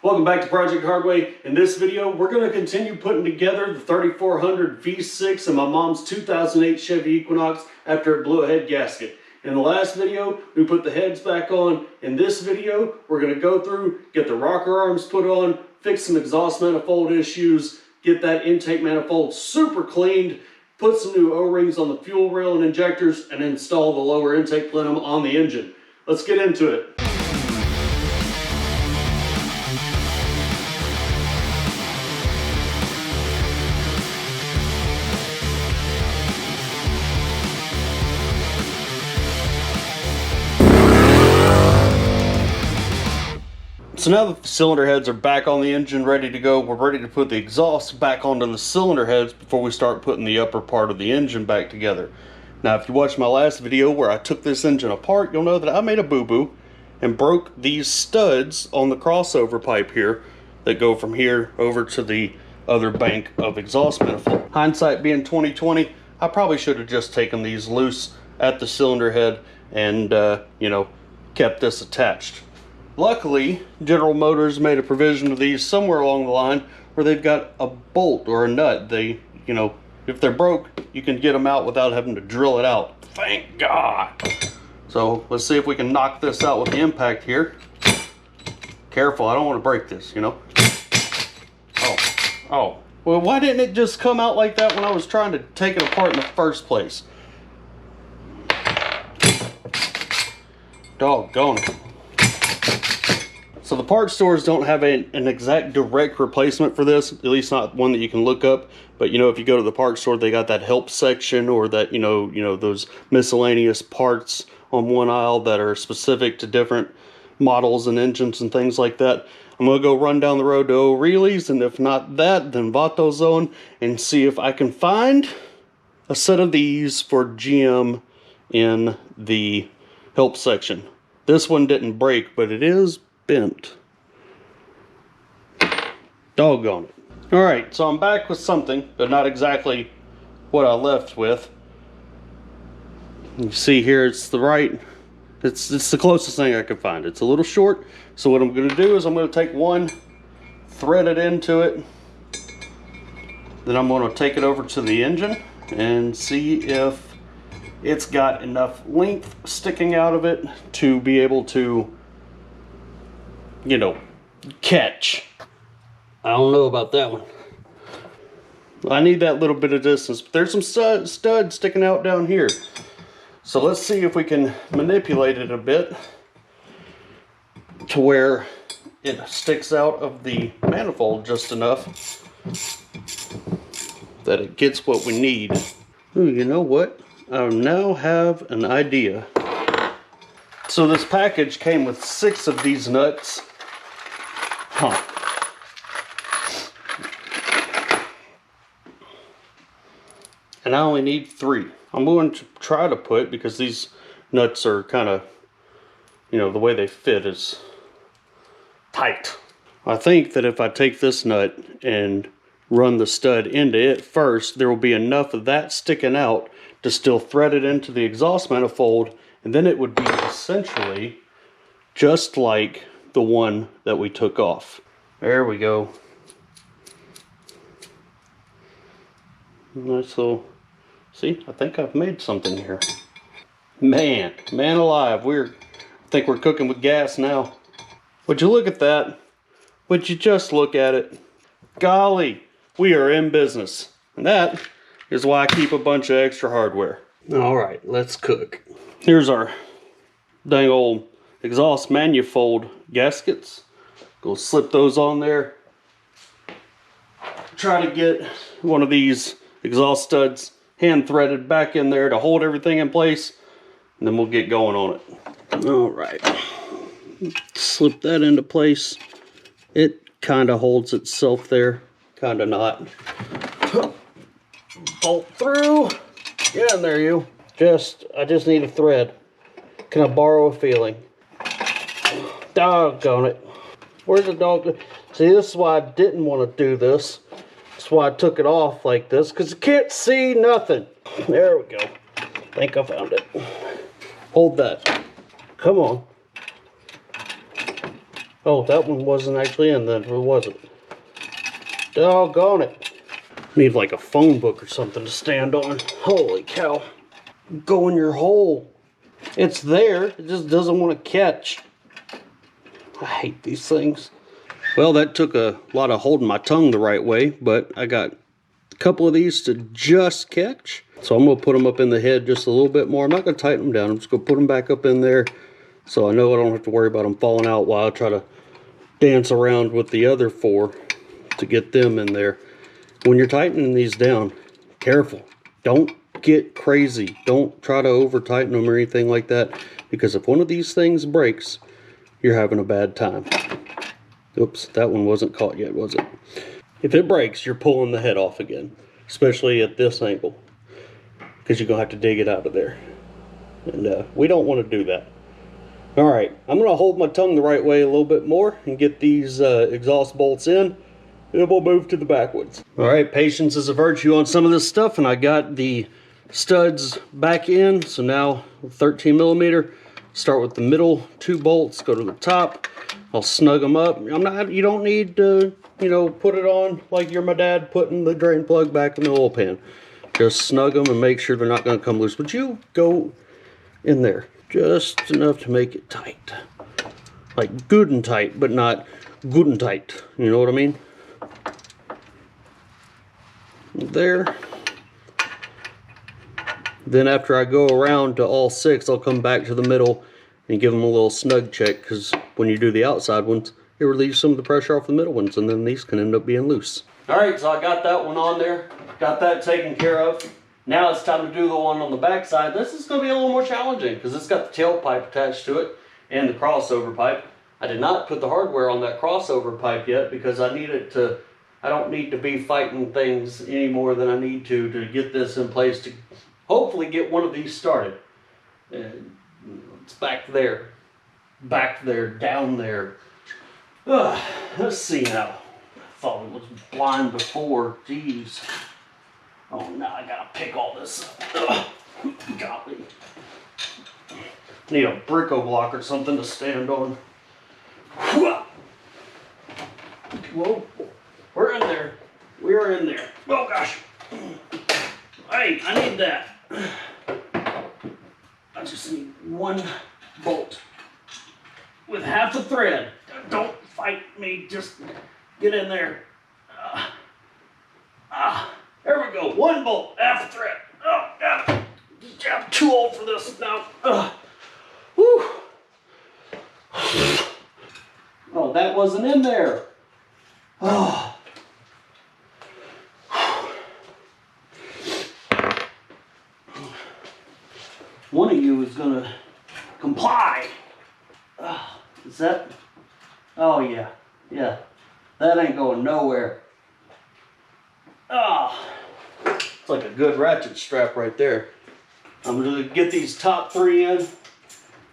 Welcome back to Project Hardway. In this video, we're going to continue putting together the 3400 V6 in my mom's 2008 Chevy Equinox after it blew a head gasket. In the last video, we put the heads back on. In this video, we're going to go through, get the rocker arms put on, fix some exhaust manifold issues, get that intake manifold super cleaned, put some new O-rings on the fuel rail and injectors, and install the lower intake plenum on the engine. Let's get into it. So now that the cylinder heads are back on the engine, ready to go, we're ready to put the exhaust back onto the cylinder heads before we start putting the upper part of the engine back together. Now, if you watched my last video where I took this engine apart, you'll know that I made a boo-boo and broke these studs on the crossover pipe here that go from here over to the other bank of exhaust manifold. Hindsight being 2020, I probably should have just taken these loose at the cylinder head and, kept this attached. Luckily, General Motors made a provision of these somewhere along the line where they've got a bolt or a nut. They, if they're broke, you can get them out without having to drill it out. Thank God. So let's see if we can knock this out with the impact here. Careful, I don't want to break this, Oh. Well, why didn't it just come out like that when I was trying to take it apart in the first place? Doggone it. So the parts stores don't have an exact direct replacement for this, at least not one that you can look up. But if you go to the parts store, they got that help section or that those miscellaneous parts on one aisle that are specific to different models and engines and things like that. I'm gonna go run down the road to O'Reilly's, and if not that, then VatoZone, and see if I can find a set of these for GM in the help section. This one didn't break, but it is bent. Doggone it. Alright, so I'm back with something, but not exactly what I left with. You see here, it's the closest thing I could find. It's a little short, so what I'm going to do is I'm going to take one, thread it into it, then I'm going to take it over to the engine and see if it's got enough length sticking out of it to be able to catch. I don't know about that one. I need that little bit of distance, but there's some studs sticking out down here. So let's see if we can manipulate it a bit to where it sticks out of the manifold just enough that it gets what we need. Ooh, you know what? I now have an idea. So this package came with 6 of these nuts. And I only need 3. I'm going to try to put, because these nuts are kind of, the way they fit is tight. I think that if I take this nut and run the stud into it first, there will be enough of that sticking out to still thread it into the exhaust manifold, and then it would be essentially just like the one that we took off. There we go. Nice little, see, I think I've made something here. Man alive, I think we're cooking with gas now. Would you look at that? Would you just look at it? Golly, we are in business. And that is why I keep a bunch of extra hardware. All right, let's cook. Here's our dang old exhaust manifold gaskets. Go slip those on there. Try to get one of these exhaust studs hand threaded back in there to hold everything in place, and then we'll get going on it. All right, slip that into place. It kind of holds itself there, kind of not. Bolt through. Get in there, you. I just need a thread. Can I borrow a feeling? Doggone it. Where's the dog? See, this is why I didn't want to do this. That's why I took it off like this, because you can't see nothing. There we go. I think I found it. Hold that. Come on. Oh, that one wasn't actually in then, or was it? Doggone it. Need like a phone book or something to stand on. Holy cow. Go in your hole. It's there, it just doesn't want to catch. I hate these things. Well, that took a lot of holding my tongue the right way, but I got a couple of these to just catch. So I'm going to put them up in the head just a little bit more. I'm not going to tighten them down. I'm just going to put them back up in there so I know I don't have to worry about them falling out while I try to dance around with the other 4 to get them in there. When you're tightening these down, careful. Don't get crazy. Don't try to over tighten them or anything like that, because if one of these things breaks, you're having a bad time. Oops, that one wasn't caught yet, was it? If it breaks, you're pulling the head off again, especially at this angle, because you're going to have to dig it out of there. And we don't want to do that. All right, I'm going to hold my tongue the right way a little bit more and get these exhaust bolts in, and we'll move to the backwoods. All right, patience is a virtue on some of this stuff, and I got the studs back in. So now 13 millimeter, start with the middle 2 bolts, go to the top. I'll snug them up. You don't need to, put it on like you're my dad putting the drain plug back in the oil pan. Just snug them and make sure they're not going to come loose. But you go in there just enough to make it tight. Like good and tight, but not good and tight. You know what I mean? There. Then after I go around to all 6, I'll come back to the middle and give them a little snug check, because when you do the outside ones, it relieves some of the pressure off the middle ones, and then these can end up being loose. All right, so I got that one on there, got that taken care of. Now it's time to do the one on the back side. This is going to be a little more challenging because it's got the tailpipe attached to it and the crossover pipe. I did not put the hardware on that crossover pipe yet because I don't need to be fighting things any more than I need to get this in place to hopefully get one of these started. It's back there, down there. Let's see now. I thought it was blind before. Jeez. Oh, now I gotta pick all this up. Golly. Need a Brico block or something to stand on. Whoa. We're in there. We are in there. Oh gosh. Hey, I need that. I just need 1 bolt with half a thread. Don't fight me, just get in there. There we go, 1 bolt, half a thread. Oh, got it. I'm too old for this now. Whew. Oh, that wasn't in there. Oh. One of you is gonna comply. Is that? Oh yeah, that ain't going nowhere. It's like a good ratchet strap right there. I'm gonna get these top 3 in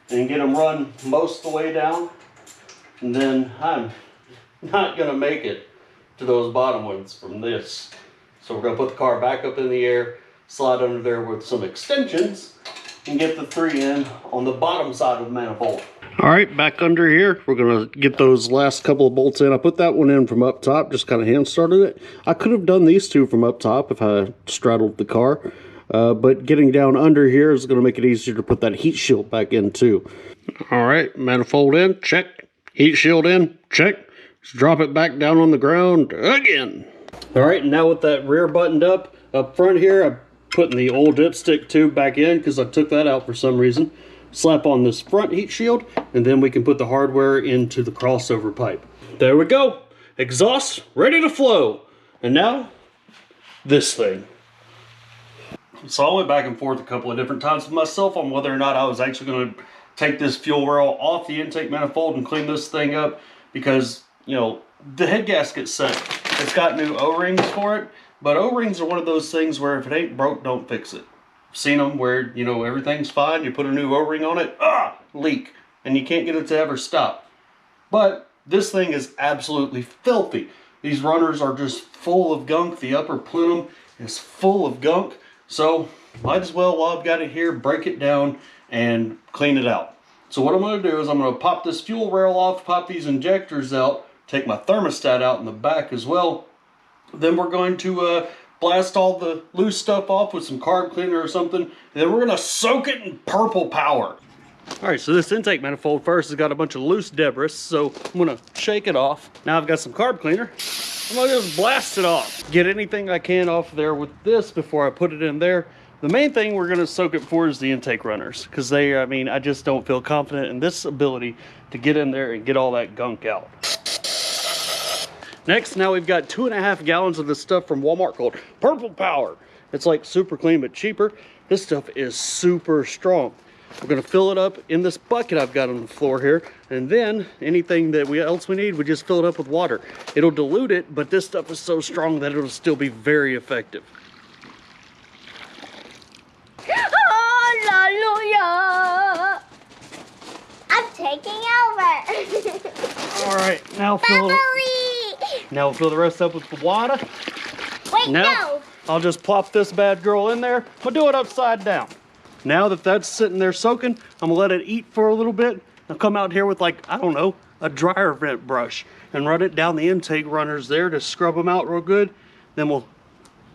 and get them run most of the way down, and then I'm not gonna make it to those bottom ones from this. So we're gonna put the car back up in the air, slide under there with some extensions, and get the 3 in on the bottom side of the manifold. All right, back under here, we're gonna get those last couple of bolts in. I put that one in from up top, just kind of hand started it. I could have done these 2 from up top if I straddled the car, but getting down under here is gonna make it easier to put that heat shield back in too. All right, manifold in, check. Heat shield in, check. Let's drop it back down on the ground again. All right, now with that rear buttoned up front here, I'm putting the old dipstick tube back in because I took that out for some reason. Slap on this front heat shield, and then we can put the hardware into the crossover pipe. There we go. Exhaust ready to flow. And now, this thing. So I went back and forth a couple of different times with myself on whether or not I was actually going to take this fuel rail off the intake manifold and clean this thing up, because, the head gasket's set. It's got new O-rings for it, but O-rings are one of those things where if it ain't broke, don't fix it. Seen them where, everything's fine, you put a new O-ring on it, leak, and you can't get it to ever stop. But this thing is absolutely filthy. These runners are just full of gunk. The upper plenum is full of gunk. So might as well, while I've got it here, break it down and clean it out. So what I'm going to do is I'm going to pop this fuel rail off, pop these injectors out, take my thermostat out in the back as well. Then we're going to blast all the loose stuff off with some carb cleaner or something. And then we're going to soak it in purple power. All right, so this intake manifold first has got a bunch of loose debris, so I'm going to shake it off. Now I've got some carb cleaner. I'm going to just blast it off. Get anything I can off there with this before I put it in there. The main thing we're going to soak it for is the intake runners, because they, I mean, I just don't feel confident in this ability to get in there and get all that gunk out. Next, now we've got 2.5 gallons of this stuff from Walmart called Purple Power. It's like super clean but cheaper. This stuff is super strong. We're going to fill it up in this bucket I've got on the floor here, and then anything that else we need, we just fill it up with water. It'll dilute it, but this stuff is so strong that it'll still be very effective. Hallelujah! I'm taking over. All right, now we'll fill the rest up with the water. Wait, now, no. I'll just plop this bad girl in there. I'll do it upside down. Now that that's sitting there soaking, I'm gonna let it eat for a little bit. I'll come out here with, like, I don't know, a dryer vent brush and run it down the intake runners there to scrub them out real good. Then we'll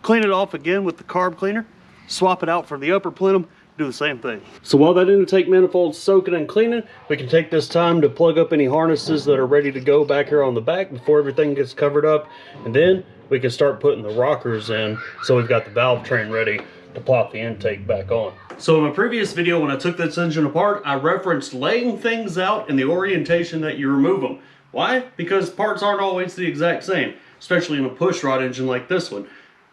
clean it off again with the carb cleaner, swap it out for the upper plenum, do the same thing. So while that intake manifold's soaking and cleaning, we can take this time to plug up any harnesses that are ready to go back here on the back before everything gets covered up. And then we can start putting the rockers in, so we've got the valve train ready to plop the intake back on. So in my previous video, when I took this engine apart, I referenced laying things out in the orientation that you remove them. Why? Because parts aren't always the exact same, especially in a push rod engine like this one.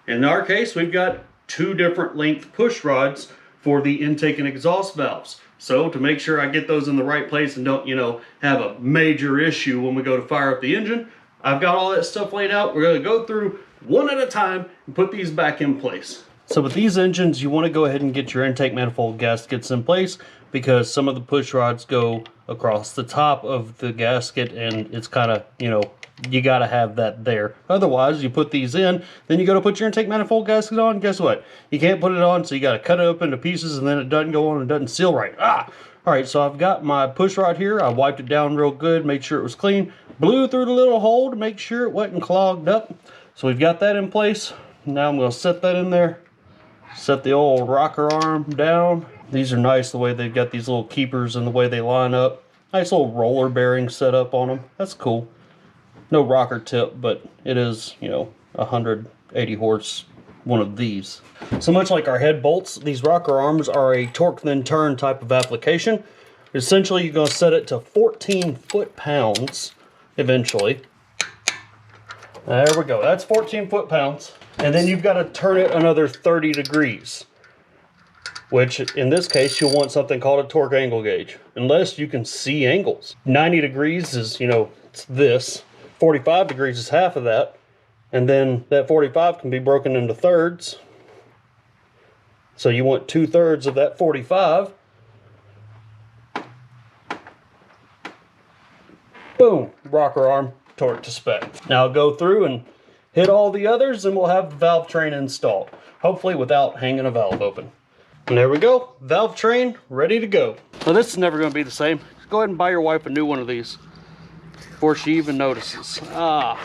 In our case, we've got 2 different length push rods for the intake and exhaust valves. So to make sure I get those in the right place and don't, you know, have a major issue when we go to fire up the engine, I've got all that stuff laid out. We're going to go through one at a time and put these back in place. So with these engines, you want to go ahead and get your intake manifold gaskets in place, because some of the push rods go across the top of the gasket, and it's kind of, you know, you got to have that there. Otherwise, you put these in, then you go to put your intake manifold gasket on. Guess what? You can't put it on, so you got to cut it up into pieces, and then it doesn't go on and doesn't seal right. All right, so I've got my push rod here. I wiped it down real good, made sure it was clean, blew through the little hole to make sure it wasn't clogged up. So we've got that in place. Now I'm going to set that in there. Set the old rocker arm down. These are nice the way they've got these little keepers and the way they line up. Nice little roller bearing set up on them. That's cool. No rocker tip, but it is, you know, 180 horse, one of these. So much like our head bolts, these rocker arms are a torque then turn type of application. Essentially, you're going to set it to 14 foot-pounds eventually. There we go. That's 14 foot-pounds. And then you've got to turn it another 30 degrees, which in this case, you'll want something called a torque angle gauge, unless you can see angles. 90 degrees is, you know, it's this. 45 degrees is half of that. And then that 45 can be broken into thirds. So you want 2/3 of that 45. Boom, rocker arm, torque to spec. Now I'll go through and hit all the others, and we'll have the valve train installed, hopefully without hanging a valve open. And there we go, valve train ready to go. Well, this is never going to be the same. Just go ahead and buy your wife a new one of these before she even notices. Yeah.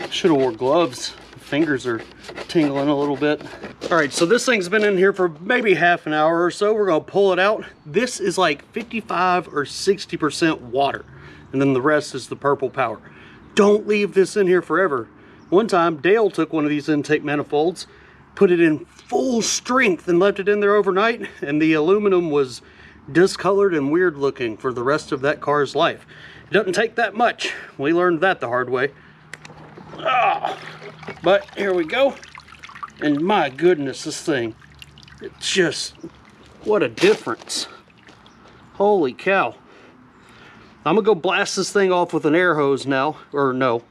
Should have wore gloves. Fingers are tingling a little bit. All right, so this thing's been in here for maybe half an hour or so. We're gonna pull it out. This is like 55 or 60% water, and then the rest is the purple power. Don't leave this in here forever. One time, Dale took one of these intake manifolds, put it in full strength and left it in there overnight, and the aluminum was discolored and weird looking for the rest of that car's life. It doesn't take that much. We learned that the hard way. But here we go. And my goodness, this thing, it's just, what a difference. Holy cow. I'm gonna go blast this thing off with an air hose now, or no.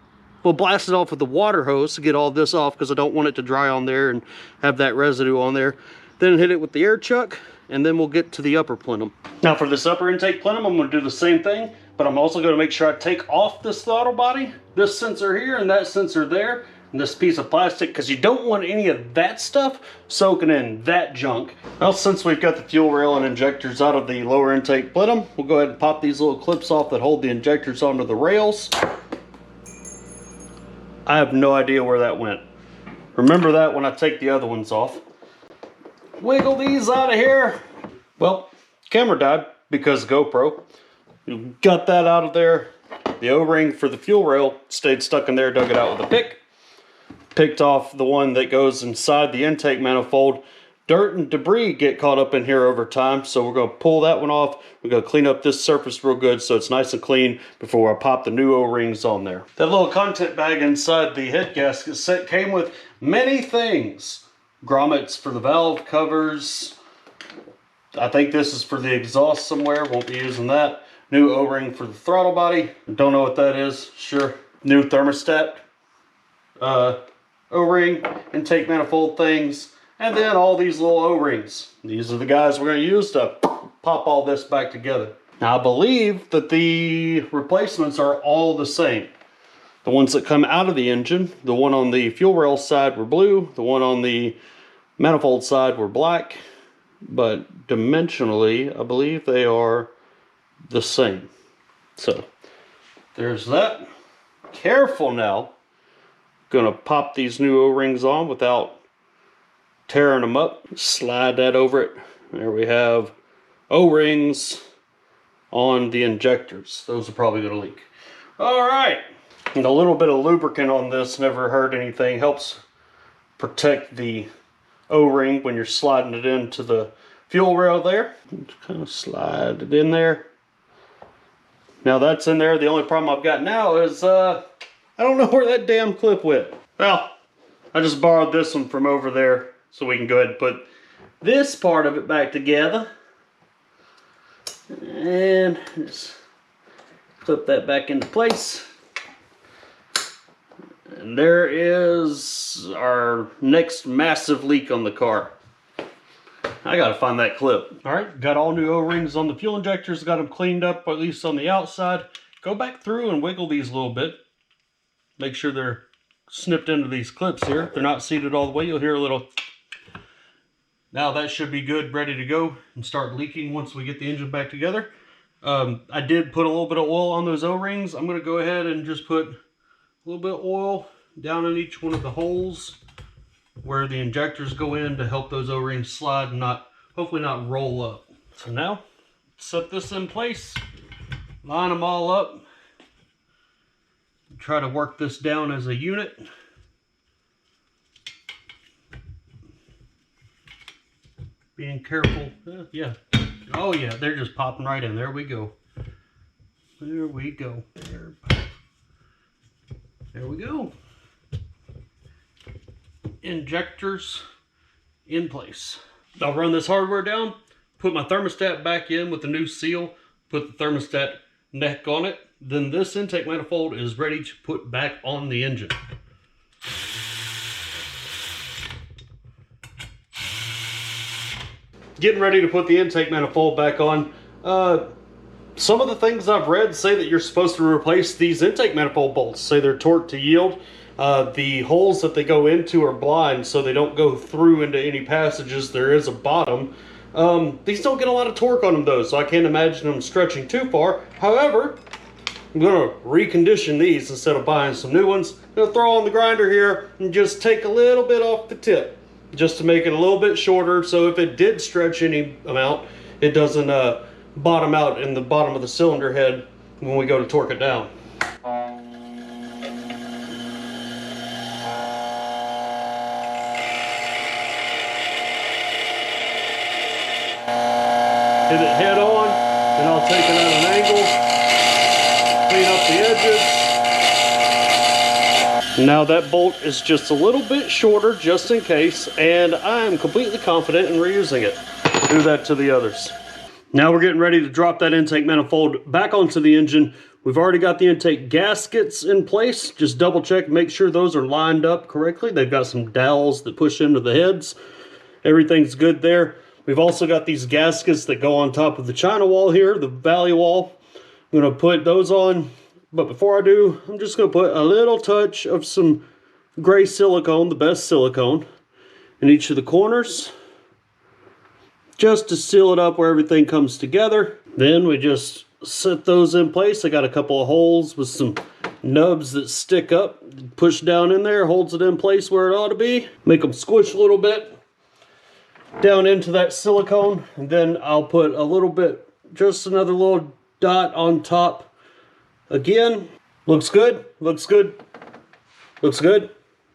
We'll blast it off with the water hose to get all this off, because I don't want it to dry on there and have that residue on there. Then hit it with the air chuck, and then we'll get to the upper plenum. Now for this upper intake plenum, I'm gonna do the same thing. but I'm also going to make sure I take off this throttle body, this sensor here and that sensor there, and this piece of plastic, because you don't want any of that stuff soaking in that junk. Well, since we've got the fuel rail and injectors out of the lower intake plenum, we'll go ahead and pop these little clips off that hold the injectors onto the rails. I have no idea where that went. Remember that when I take the other ones off. Wiggle these out of here. Well, camera died because of GoPro. You got that out of there. The O-ring for the fuel rail stayed stuck in there, dug it out with a pick. Picked off the one that goes inside the intake manifold. Dirt and debris get caught up in here over time, so we're going to pull that one off. We're going to clean up this surface real good so it's nice and clean before I pop the new O-rings on there. That little content bag inside the head gasket set came with many things. Grommets for the valve covers. I think this is for the exhaust somewhere, won't be using that. New O-ring for the throttle body. Don't know what that is, sure. New thermostat. O-ring, intake manifold things, and then all these little O-rings. These are the guys we're going to use to pop all this back together. Now I believe that the replacements are all the same. The ones that come out of the engine, the one on the fuel rail side were blue, the one on the manifold side were black, but dimensionally I believe they are the same. So there's that. Careful now. Gonna pop these new O-rings on without tearing them up. Slide that over it. There we have O-rings on the injectors. Those are probably gonna leak. All right, and a little bit of lubricant on this never hurt anything. Helps protect the O-ring when you're sliding it into the fuel rail there. Just kind of slide it in there. Now that's in there. The only problem I've got now is I don't know where that damn clip went. Well, I just borrowed this one from over there so we can go ahead and put this part of it back together. And just clip that back into place. And there is our next massive leak on the car. I gotta find that clip. All right, got all new O-rings on the fuel injectors, got them cleaned up, at least on the outside. Go back through and wiggle these a little bit. Make sure they're snipped into these clips here. If they're not seated all the way, you'll hear a little. Now that should be good, ready to go and start leaking once we get the engine back together. I did put a little bit of oil on those O-rings. I'm going to go ahead and just put a little bit of oil down in each one of the holes where the injectors go in to help those O-rings slide and hopefully not roll up. So now, set this in place, line them all up. Try to work this down as a unit. Being careful. Yeah. Oh yeah, they're just popping right in. There we go. There we go. There we go. Injectors in place. I'll run this hardware down, put my thermostat back in with the new seal, put the thermostat neck on it. Then this intake manifold is ready to put back on the engine. Getting ready to put the intake manifold back on. Some of the things I've read say that you're supposed to replace these intake manifold bolts. Say they're torqued to yield. The holes that they go into are blind, so they don't go through into any passages. There is a bottom. These don't get a lot of torque on them though, so I can't imagine them stretching too far. However, I'm going to recondition these instead of buying some new ones. I'm going to throw on the grinder here and just take a little bit off the tip just to make it a little bit shorter, so if it did stretch any amount, it doesn't bottom out in the bottom of the cylinder head when we go to torque it down. Hit it head on, and I'll take it at an angle, clean up the edges. Now that bolt is just a little bit shorter just in case, and I am completely confident in reusing it. Do that to the others. Now we're getting ready to drop that intake manifold back onto the engine. We've already got the intake gaskets in place. Just double check, make sure those are lined up correctly. They've got some dowels that push into the heads. Everything's good there. We've also got these gaskets that go on top of the china wall here, the valley wall. I'm gonna put those on, but before I do, I'm just gonna put a little touch of some gray silicone, the best silicone, in each of the corners, just to seal it up where everything comes together. Then we just set those in place. I got a couple of holes with some nubs that stick up, push down in there, holds it in place where it ought to be. Make them squish a little bit down into that silicone, and then I'll put a little bit, just another little dot on top again. Looks good, looks good, looks good,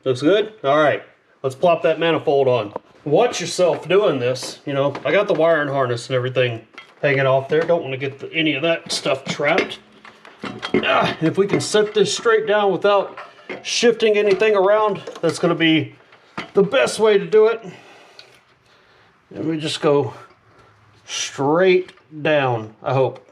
looks good. All right, let's plop that manifold on. Watch yourself doing this. You know, I got the wiring harness and everything hanging off there. Don't want to get any of that stuff trapped. If we can set this straight down without shifting anything around, that's going to be the best way to do it. And we just go straight down, I hope.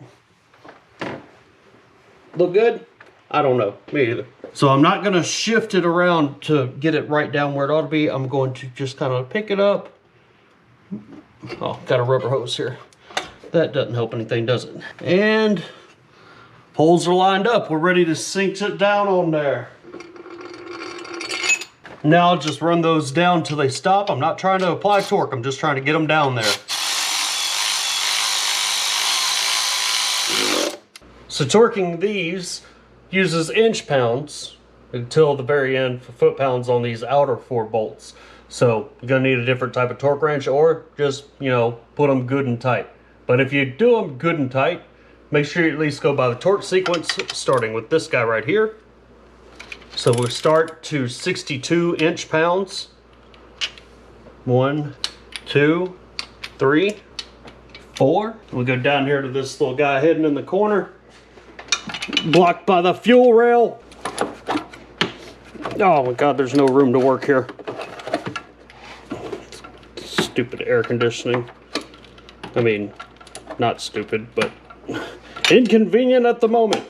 Look good? I don't know, me either. So I'm not going to shift it around to get it right down where it ought to be. I'm going to just kind of pick it up. Oh, got a rubber hose here. That doesn't help anything, does it? And holes are lined up. We're ready to sink it down on there. Now I'll just run those down till they stop. I'm not trying to apply torque. I'm just trying to get them down there. So torquing these uses inch pounds until the very end for foot pounds on these outer 4 bolts. So you're gonna need a different type of torque wrench, or just, you know, put them good and tight. But if you do them good and tight, make sure you at least go by the torque sequence, starting with this guy right here. So we'll start to 62 inch pounds. 1, 2, 3, 4. We'll go down here to this little guy hidden in the corner, blocked by the fuel rail. Oh my God, there's no room to work here. Stupid air conditioning. I mean, not stupid, but inconvenient at the moment.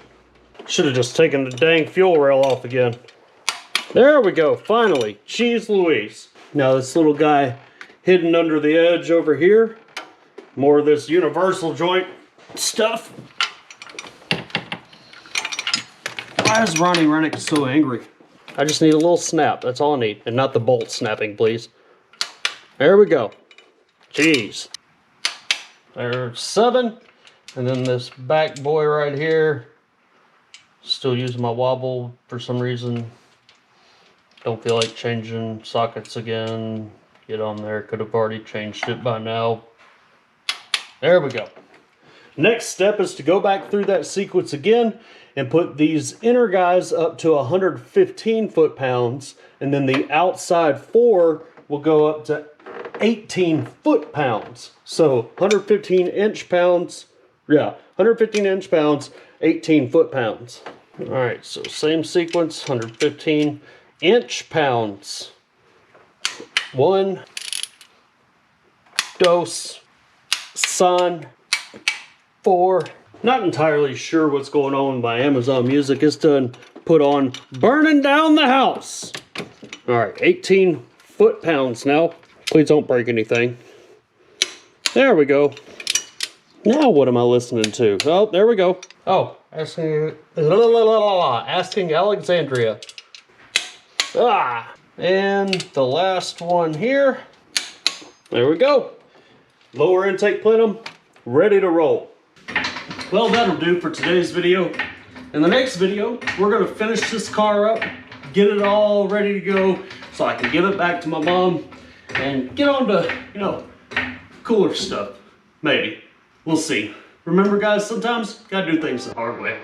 Should have just taken the dang fuel rail off again. There we go, finally. Jeez Louise. Now this little guy hidden under the edge over here. More of this universal joint stuff. Why is Ronnie Rennick so angry? I just need a little snap, that's all I need. And not the bolt snapping, please. There we go. Jeez. There's 7. And then this back boy right here. Still using my wobble for some reason. Don't feel like changing sockets again. Get on there, could have already changed it by now. There we go. Next step is to go back through that sequence again and put these inner guys up to 115 foot-pounds, and then the outside 4 will go up to 18 foot-pounds. So 115 inch pounds, yeah, 115 inch pounds, 18 foot-pounds. All right, so same sequence, 115 inch pounds. 1, dos, son, 4. Not entirely sure what's going on with my Amazon Music. It's done put on Burning Down the House. All right, 18 foot-pounds now. Please don't break anything. There we go. Now what am I listening to? Oh, there we go. Oh, asking Alexandria. And the last one here. There we go. Lower intake plenum, ready to roll. Well, that'll do for today's video. In the next video, we're gonna finish this car up, get it all ready to go so I can give it back to my mom and get on to, you know, cooler stuff. Maybe. We'll see. Remember, guys, sometimes you gotta do things the hard way.